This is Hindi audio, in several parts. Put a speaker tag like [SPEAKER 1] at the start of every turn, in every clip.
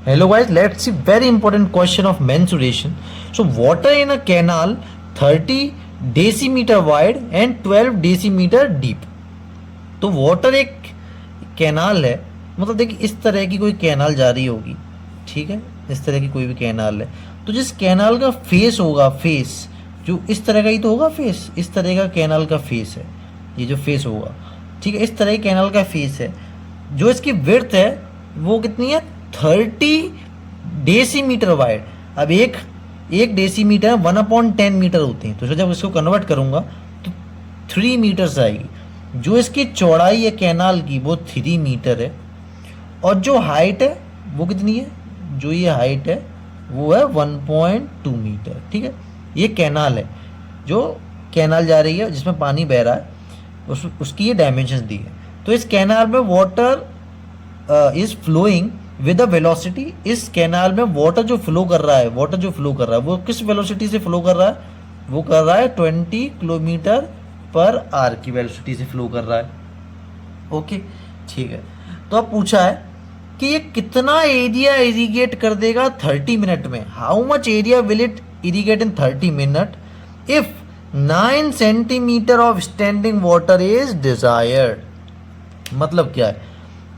[SPEAKER 1] Hello guys, let's see very important question of mensuration. So water in a canal 30 decimeter wide and 12 decimeter deep. तो वाटर एक कैनाल है, मतलब देखिए इस तरह की कोई कैनाल जा रही होगी, ठीक है, इस तरह की कोई भी कैनाल है, तो जिस कैनाल का फेस होगा, फेस जो इस तरह का ही तो होगा, फेस इस तरह का कैनाल का फेस है, ये जो फेस होगा, ठीक है, इस तरह की कैनाल का फेस है, जो इसकी विड्थ है वो कितनी है 30 डेसीमीटर वाइड। अब एक डेसीमीटर 1/10 मीटर होते हैं, तो जब इसको कन्वर्ट करूंगा तो 3 मीटर्स आएगी। जो इसकी चौड़ाई है कैनाल की वो 3 मीटर है, और जो हाइट है वो कितनी है, जो ये हाइट है वो है 1.2 मीटर। ठीक है, ये कैनाल है, जो कैनाल जा रही है जिसमें पानी बह रहा है, उसकी ये डायमेंशंस दी है। तो इस कैनाल में water is flowing with a velocity, इस कैनाल में वाटर जो फ्लो कर रहा है, वो किस वेलोसिटी से फ्लो कर रहा है, वो कर रहा है 20 किलोमीटर पर आवर की वेलोसिटी से फ्लो कर रहा है। ओके, ठीक है। तो अब पूछा है कि ये कितना एरिया इरिगेट कर देगा 30 मिनट में, how much area will it irrigate in 30 minute if 9 centimetre of standing water is desired. मतलब क्या है,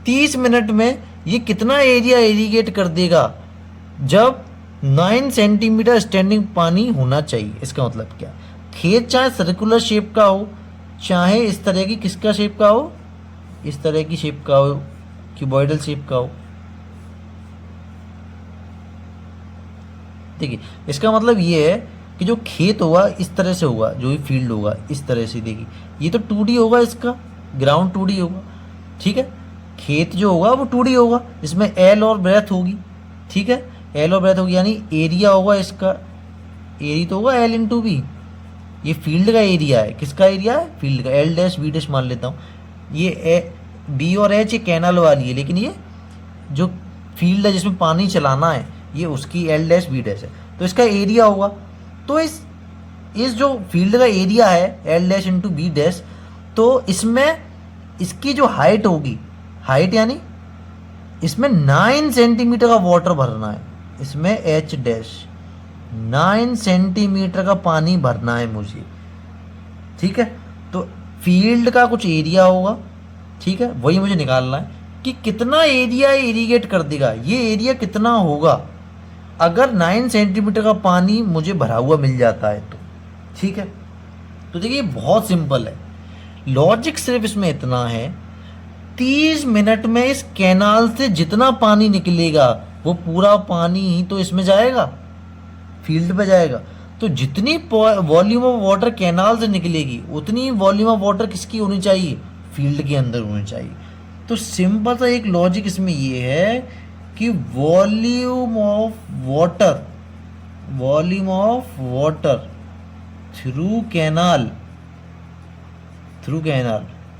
[SPEAKER 1] 30 मिनट में ये कितना एरिया इरिगेट कर देगा जब 9 सेंटीमीटर स्टैंडिंग पानी होना चाहिए। इसका मतलब क्या, खेत चाहे सर्कुलर शेप का हो, चाहे इस तरह की किसका शेप का हो, इस तरह की शेप का हो, क्यूबॉइडल शेप का हो। देखिए इसका मतलब ये है कि जो खेत होगा इस तरह से होगा, जो भी फील्ड होगा इस तरह से, देखिए ये तो 2D होगा, इसका ग्राउंड 2D होगा, ठीक है, खेत जो होगा वो 2D होगा, इसमें एल और ब्रेथ होगी, ठीक है, एल और ब्रेथ होगी, यानी एरिया होगा इसका, एरिया तो होगा एल इंटू बी, ये फील्ड का एरिया है, किसका एरिया है, फील्ड का, एल डैश बी डैश मान लेता हूँ, ये बी और एच ये कैनल वाली है, लेकिन ये जो फील्ड है जिसमें पानी चलाना है ये उसकी एल डैश बी डैश है, तो इसका एरिया होगा। तो इस जो फील्ड का एरिया है L dash into B dash, तो इसमें इसकी जो हाइट होगी, हाइट यानी इसमें 9 सेंटीमीटर का वाटर भरना है, इसमें एच डैश 9 सेंटीमीटर का पानी भरना है मुझे, ठीक है। तो फील्ड का कुछ एरिया होगा, ठीक है, वही मुझे निकालना है कि कितना एरिया इरिगेट कर देगा, ये एरिया कितना होगा अगर 9 सेंटीमीटर का पानी मुझे भरा हुआ मिल जाता है तो, ठीक है। तो देखिए बहुत सिंपल है, लॉजिक सिर्फ इसमें इतना है, 30 मिनट में इस कैनाल से जितना पानी निकलेगा वो पूरा पानी ही तो इसमें जाएगा, फील्ड पे जाएगा। तो जितनी वॉल्यूम ऑफ वाटर कैनाल से निकलेगी उतनी वॉल्यूम ऑफ वाटर किसकी होनी चाहिए, फील्ड के अंदर होनी चाहिए। तो सिंपल सा एक लॉजिक इसमें ये है कि volume of water through canal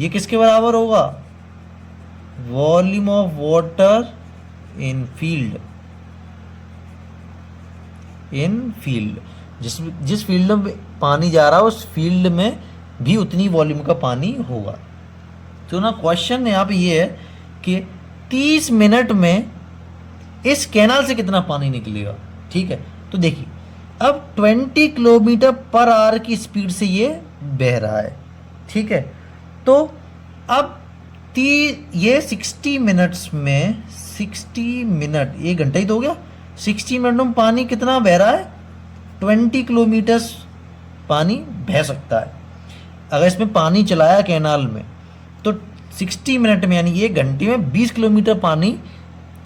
[SPEAKER 1] ये किसके बराबर होगा, volume of water in field, जिस फील्ड में पानी जा रहा है उस फील्ड में भी उतनी वॉल्यूम का पानी होगा। तो ना क्वेश्चन यहाँ पे ये है कि 30 मिनट में इस कैनाल से कितना पानी निकलेगा, ठीक है। तो देखिए अब 20 किलोमीटर पर आवर की स्पीड से ये बह रहा है, ठीक है। तो अब ये 60 मिनट्स में 60 मिनट, 1 घंटा ही तो हो गया, 60 मिनट में पानी कितना बह रहा है, 20 किलोमीटर पानी बह सकता है। अगर इसमें पानी चलाया कैनाल में तो 60 मिनट में यानी 1 घंटे में 20 किलोमीटर पानी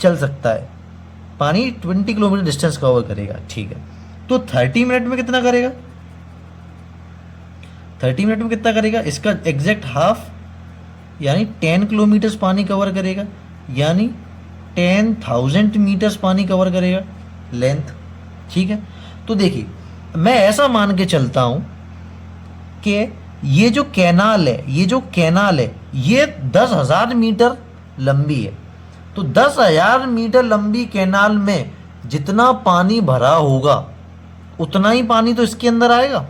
[SPEAKER 1] चल सकता है, पानी 20 किलोमीटर डिस्टेंस कवर करेगा, ठीक है। तो 30 मिनट में कितना करेगा, 30 मिनट में कितना करेगा, इसका एग्जैक्ट हाफ यानी 10 किलोमीटर्स पानी कवर करेगा, यानी 10,000 मीटर्स पानी कवर करेगा लेंथ, ठीक है। तो देखिए मैं ऐसा मान के चलता हूं कि ये जो कैनाल है ये 10,000 मीटर लंबी है, तो 10,000 मीटर लंबी कैनाल में जितना पानी भरा होगा उतना ही पानी तो इसके अंदर आएगा,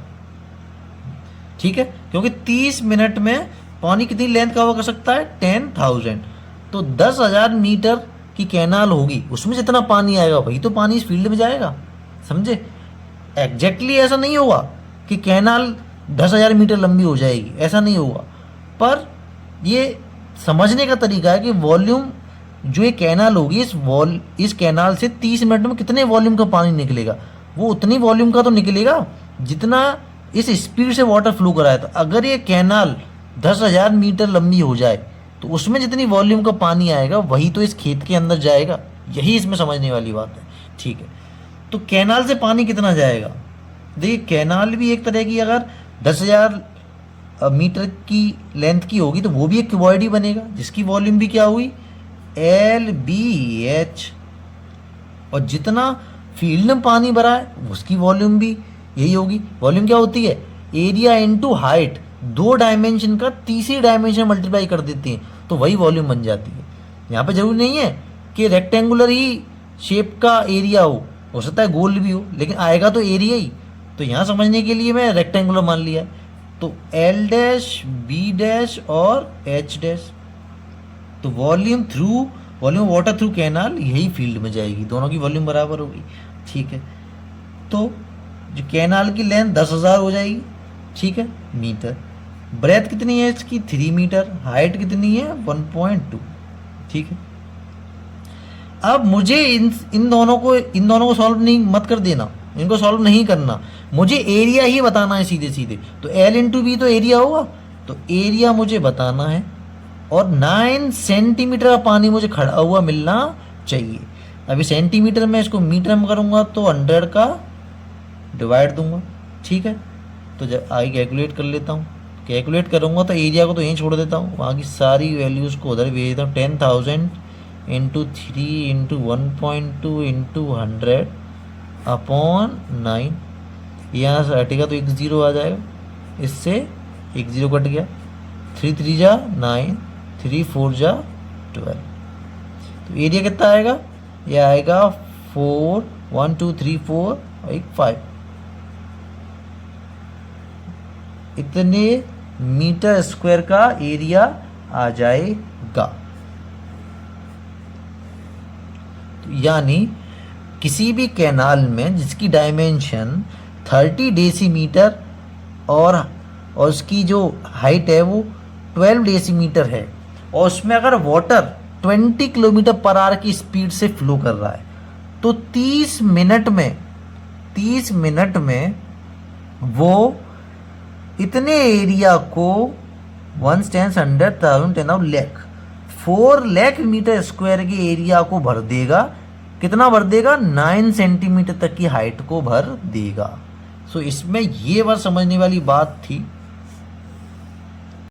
[SPEAKER 1] ठीक है, क्योंकि 30 मिनट में पानी कितनी लेंथ कवर कर सकता है, 10,000। तो 10,000 मीटर कि कैनाल होगी, उसमें जितना पानी आएगा वही तो पानी इस फील्ड में जाएगा, समझे। एग्जैक्टली ऐसा नहीं होगा कि कैनाल 10,000 मीटर लंबी हो जाएगी, ऐसा नहीं होगा, पर ये समझने का तरीका है कि वॉल्यूम जो ये कैनाल होगी, इस कैनाल से 30 मिनट में कितने वॉल्यूम का पानी निकलेगा, वो उतनी वॉल्यूम का तो निकलेगा जितना इस स्पीड से वाटर फ्लो करा है। तो अगर ये कैनाल 10,000 मीटर लंबी हो जाए तो उसमें जितनी वॉल्यूम का पानी आएगा वही तो इस खेत के अंदर जाएगा, यही इसमें समझने वाली बात है, ठीक है। तो कैनाल से पानी कितना जाएगा, देखिए कैनाल भी एक तरह की, अगर 10,000 मीटर की लेंथ की होगी तो वो भी एक क्यूबॉइड ही बनेगा, जिसकी वॉल्यूम भी क्या हुई, LBH, और जितना फील्ड में पानी भरा है उसकी वॉल्यूम भी यही होगी। वॉल्यूम क्या होती है, एरिया इनटू हाइट, 2 डायमेंशन का तीसरी डायमेंशन मल्टीप्लाई कर देती हैं तो वही वॉल्यूम बन जाती है। यहाँ पे जरूरी नहीं है कि रेक्टेंगुलर ही शेप का एरिया हो सकता है गोल भी हो, लेकिन आएगा तो एरिया ही। तो यहाँ समझने के लिए मैं रेक्टेंगुलर मान लिया, तो L डैश, B डैश और H डैश, तो वॉल्यूम वाटर थ्रू कैनाल यही फील्ड में जाएगी, दोनों की वॉल्यूम बराबर होगी, ठीक है। तो जो कैनाल की लेंथ 10,000 हो जाएगी, ठीक है, मीटर। ब्रेथ कितनी है इसकी, 3 मीटर। हाइट कितनी है, 1.2, ठीक है। अब मुझे इन दोनों को सॉल्व नहीं मत कर देना, इनको सॉल्व नहीं करना, मुझे एरिया ही बताना है सीधे सीधे। तो L इंटू बी तो एरिया होगा, तो एरिया मुझे बताना है, और 9 सेंटीमीटर का पानी मुझे खड़ा हुआ मिलना चाहिए। अभी सेंटीमीटर में इसको मीटर में करूँगा तो 100 का डिवाइड दूंगा, ठीक है। तो जब आगे कैलकुलेट कर लेता हूँ, कैलकुलेट करूँगा तो एरिया को तो यहीं छोड़ देता हूँ, वहाँ की सारी वैल्यूज़ को उधर भेज देता हूँ। 10,000 इंटू 3 इंटू 1.2 इंटू 100 अपॉन 9, यहाँ से हटेगा तो 1 0 आ जाएगा, इससे 1 0 कट गया, 3 3 जा 9, 3 4 जा 12। तो एरिया कितना आएगा, ये आएगा 4, 1 2 3 4 और 1 5, इतने मीटर स्क्वायर का एरिया आ जाएगा। तो यानी किसी भी कैनाल में जिसकी डायमेंशन 30 डेसीमीटर और उसकी जो हाइट है वो 12 डेसीमीटर है, और उसमें अगर वाटर 20 किलोमीटर पर आवर की स्पीड से फ्लो कर रहा है, तो 30 मिनट में वो इतने एरिया को 1 10 100 1000 10 of lakh 4 lakh metre square के एरिया को भर देगा। कितना भर देगा, 9 सेंटीमीटर तक की हाइट को भर देगा। सो इसमें ये बात समझने वाली बात थी